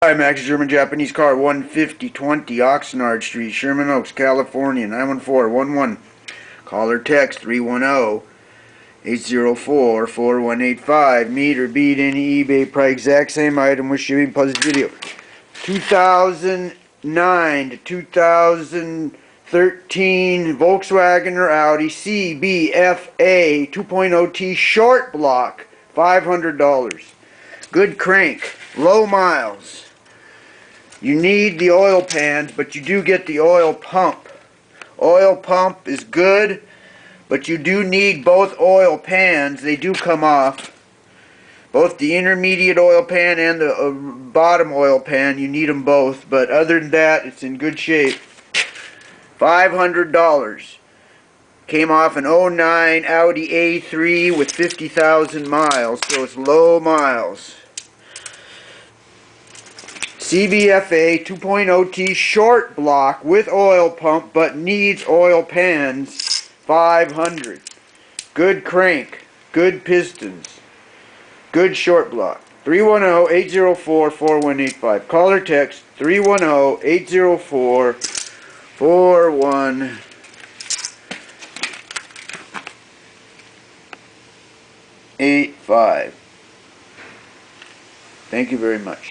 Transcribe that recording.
Hi, Max, German Japanese car, 15020 Oxnard Street, Sherman Oaks, California, 91411. Call or text 310-804-4185. Meet or beat any eBay price, exact same item with shipping plus video. 2009 to 2013 Volkswagen or Audi CBFA 2.0T short block, $500. Good crank, low miles. You need the oil pans, but you do get the oil pump. Oil pump is good, but you do need both oil pans. They do come off. Both the intermediate oil pan and the bottom oil pan, you need them both. But other than that, it's in good shape. $500. Came off an '09 Audi A3 with 50,000 miles, so it's low miles. CBFA 2.0T short block with oil pump but needs oil pans, $500. Good crank, good pistons, good short block. 310-804-4185. Call or text 310-804-4185. Thank you very much.